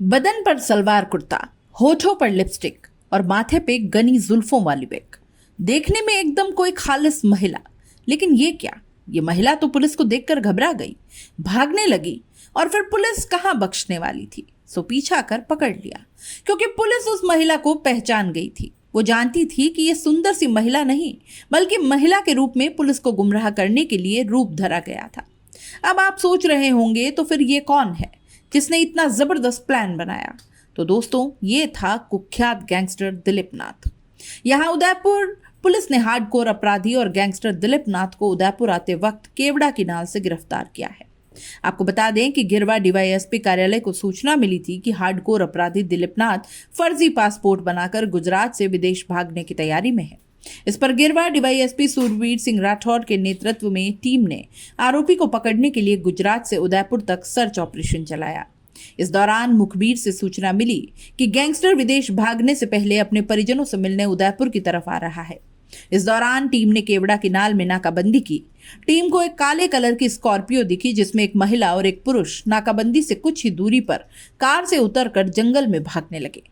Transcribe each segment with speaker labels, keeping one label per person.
Speaker 1: बदन पर सलवार कुर्ता, होठों पर लिपस्टिक और माथे पे घनी जुल्फों वाली बेक। देखने में एकदम कोई खालिस महिला। लेकिन ये क्या, ये महिला तो पुलिस को देखकर घबरा गई, भागने लगी। और फिर पुलिस कहाँ बख्शने वाली थी, सो पीछा कर पकड़ लिया। क्योंकि पुलिस उस महिला को पहचान गई थी। वो जानती थी कि ये सुंदर सी महिला नहीं, बल्कि महिला के रूप में पुलिस को गुमराह करने के लिए रूप धरा गया था। अब आप सोच रहे होंगे, तो फिर ये कौन है जिसने इतना जबरदस्त प्लान बनाया? तो दोस्तों, ये था कुख्यात गैंगस्टर दिलीप नाथ। यहाँ उदयपुर पुलिस ने हार्डकोर अपराधी और गैंगस्टर दिलीप नाथ को उदयपुर आते वक्त केवड़ा की नाल से गिरफ्तार किया है। आपको बता दें कि गिरवा डीवाईएसपी कार्यालय को सूचना मिली थी कि हार्डकोर अपराधी दिलीप नाथ फर्जी पासपोर्ट बनाकर गुजरात से विदेश भागने की तैयारी में है। इस पर गिरवा डीवाईएसपी सूरवीर सिंह राठौर के नेतृत्व में टीम ने आरोपी को पकड़ने के लिए गुजरात से उदयपुर तक सर्च ऑपरेशन चलाया। इस दौरान मुखबिर से सूचना मिली कि गैंगस्टर विदेश भागने से पहले अपने परिजनों से मिलने उदयपुर की तरफ आ रहा है। इस दौरान टीम ने केवड़ा की नाल में नाकाबंदी की। टीम को एक काले कलर की स्कॉर्पियो दिखी, जिसमें एक महिला और एक पुरुष नाकाबंदी से कुछ ही दूरी पर कार से उतरकर जंगल में भागने लगे।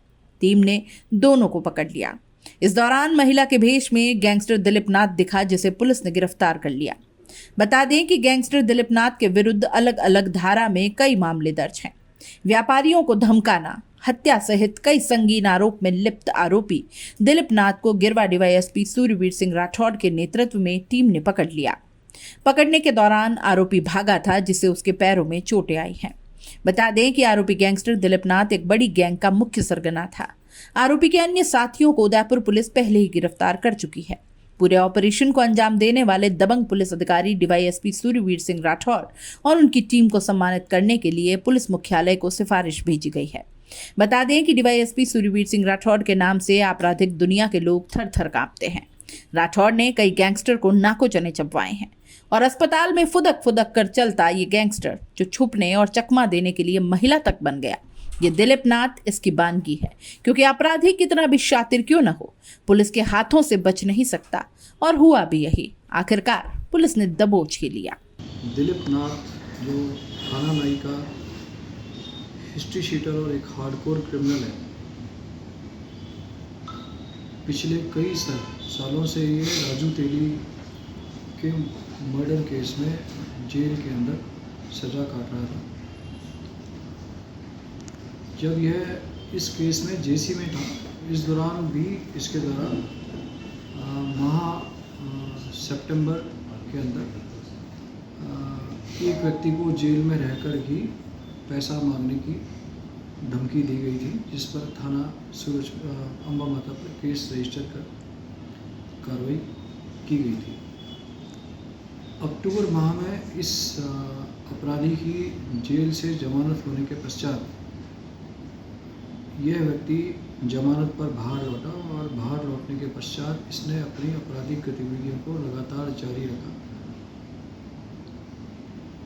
Speaker 1: टीम ने दोनों को पकड़ लिया। इस दौरान महिला के भेष में गैंगस्टर दिलीप नाथ दिखा, जिसे पुलिस ने गिरफ्तार कर लिया। बता दें कि गैंगस्टर दिलीप नाथ के विरुद्ध अलग अलग धारा में कई मामले दर्ज हैं। व्यापारियों को धमकाना, हत्या सहित कई संगीन आरोप में लिप्त आरोपी दिलीप नाथ को गिरवा डीवाईएसपी सूर्यवीर सिंह राठौर के नेतृत्व में टीम ने पकड़ लिया। पकड़ने के दौरान आरोपी भागा था, जिससे उसके पैरों में चोटें आई हैं। बता दें कि आरोपी गैंगस्टर दिलीप नाथ एक बड़ी गैंग का मुख्य सरगना था। आरोपी के अन्य साथियों को उदयपुर पुलिस पहले ही गिरफ्तार कर चुकी है। पूरे ऑपरेशन को अंजाम देने वाले दबंग पुलिस अधिकारी डीवाईएसपी सूर्यवीर सिंह राठौर और उनकी टीम को सम्मानित करने के लिए पुलिस मुख्यालय को सिफारिश भेजी गई है। बता दें कि डीवाईएसपी सूर्यवीर सिंह राठौर के नाम से आपराधिक दुनिया के लोग थर थर कांपते हैं। राठौर ने कई गैंगस्टर को नाको चने चबवाए हैं और अस्पताल में फुदक फुदक कर चलता ये गैंगस्टर, जो छुपने और चकमा देने के लिए महिला तक बन गया, ये दिलीप नाथ इसकी बानगी है। क्योंकि अपराधी कितना भी शातिर क्यों न हो, पुलिस के हाथों से बच नहीं सकता। और हुआ भी यही। आखिरकार पुलिस ने दबोच ही लिया।
Speaker 2: दिलीप नाथ जो थाना नाई का हिस्ट्री शीटर और एक हार्डकोर क्रिमिनल है, पिछले कई सालों से ये राजू तेली के मर्डर केस में जेल के अंदर सज़ा काट रहा था। जब यह इस केस में जेसी में था, इस दौरान भी इसके द्वारा सितंबर के अंदर एक व्यक्ति को जेल में रहकर ही पैसा मांगने की धमकी दी गई थी, जिस पर थाना अम्बा माता पर केस रजिस्टर कर कार्रवाई की गई थी। अक्टूबर माह में इस अपराधी की जेल से जमानत होने के पश्चात यह व्यक्ति जमानत पर बाहर लौटा और बाहर लौटने के पश्चात इसने अपनी आपराधिक गतिविधियों को लगातार जारी रखा।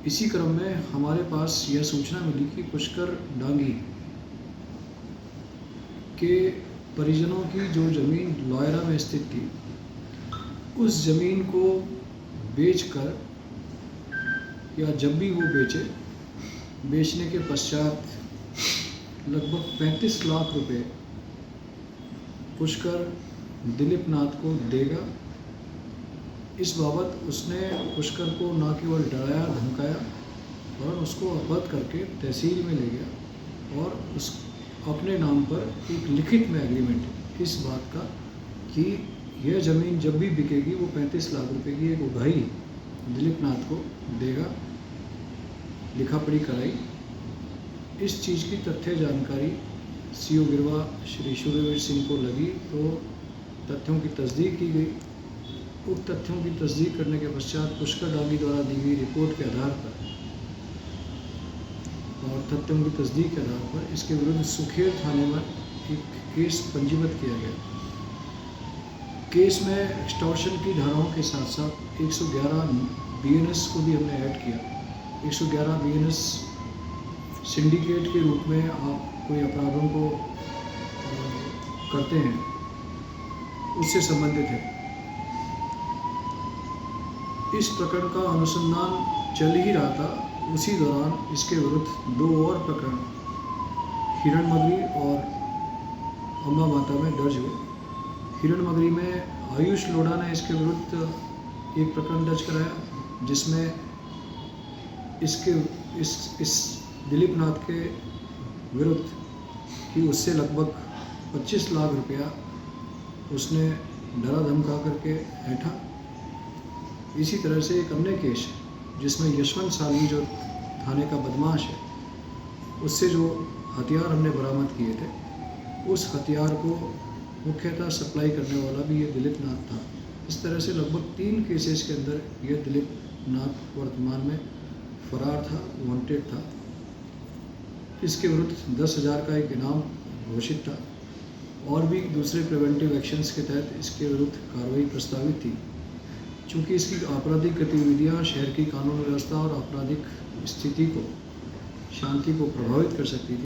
Speaker 2: इसी क्रम में हमारे पास यह सूचना मिली कि पुष्कर डांगी के परिजनों की जो ज़मीन लॉयरा में स्थित थी, उस ज़मीन को बेचकर, या जब भी वो बेचने के पश्चात लगभग 35 लाख रुपए पुष्कर दिलीप नाथ को देगा। इस बाबत उसने पुष्कर को न केवल डराया धमकाया, और उसको अवगत करके तहसील में ले गया और उस अपने नाम पर एक लिखित में एग्रीमेंट इस बात का कि यह ज़मीन जब भी बिकेगी वो 35 लाख रुपए की एक उगाही दिलीप नाथ को देगा, लिखा पढ़ी कराई। इस चीज़ की तथ्य जानकारी सीओ गिरवा श्री सूर्यवीर सिंह को लगी, तो तथ्यों की तस्दीक की गई। उक्त तथ्यों की तस्दीक करने के पश्चात पुष्कर डांगी द्वारा दी गई रिपोर्ट के आधार पर और तथ्यों की तस्दीक के आधार पर इसके विरुद्ध सुखेर थाने में एक केस पंजीबद्ध किया गया। केस में एक्सटॉर्शन की धाराओं के साथ साथ 111 बीएनएस को भी हमने ऐड किया। 111 बीएनएस सिंडिकेट के रूप में आप कोई अपराधों को करते हैं, उससे संबंधित है। इस प्रकरण का अनुसंधान चल ही रहा था, उसी दौरान इसके विरुद्ध 2 और प्रकरण हिरण मगरी और अम्बा माता में दर्ज हुए। हिरण मगरी में आयुष लोढ़ा ने इसके विरुद्ध एक प्रकरण दर्ज कराया, जिसमें इस दिलीप नाथ के विरुद्ध कि उससे लगभग 25 लाख रुपया उसने डरा धमका करके ऐंठा। इसी तरह से एक अन्य केस है जिसमें यशवंत सालवी जो थाने का बदमाश है, उससे जो हथियार हमने बरामद किए थे, उस हथियार को मुख्यतः सप्लाई करने वाला भी ये दिलीप नाथ था। इस तरह से लगभग 3 केसेस के अंदर ये दिलीप नाथ वर्तमान में फरार था, वांटेड था। इसके विरुद्ध 10,000 का एक इनाम घोषित था और भी दूसरे प्रिवेंटिव एक्शंस के तहत इसके विरुद्ध कार्रवाई प्रस्तावित थी। चूँकि इसकी आपराधिक गतिविधियां शहर की कानून व्यवस्था और आपराधिक स्थिति को, शांति को प्रभावित कर सकती थी,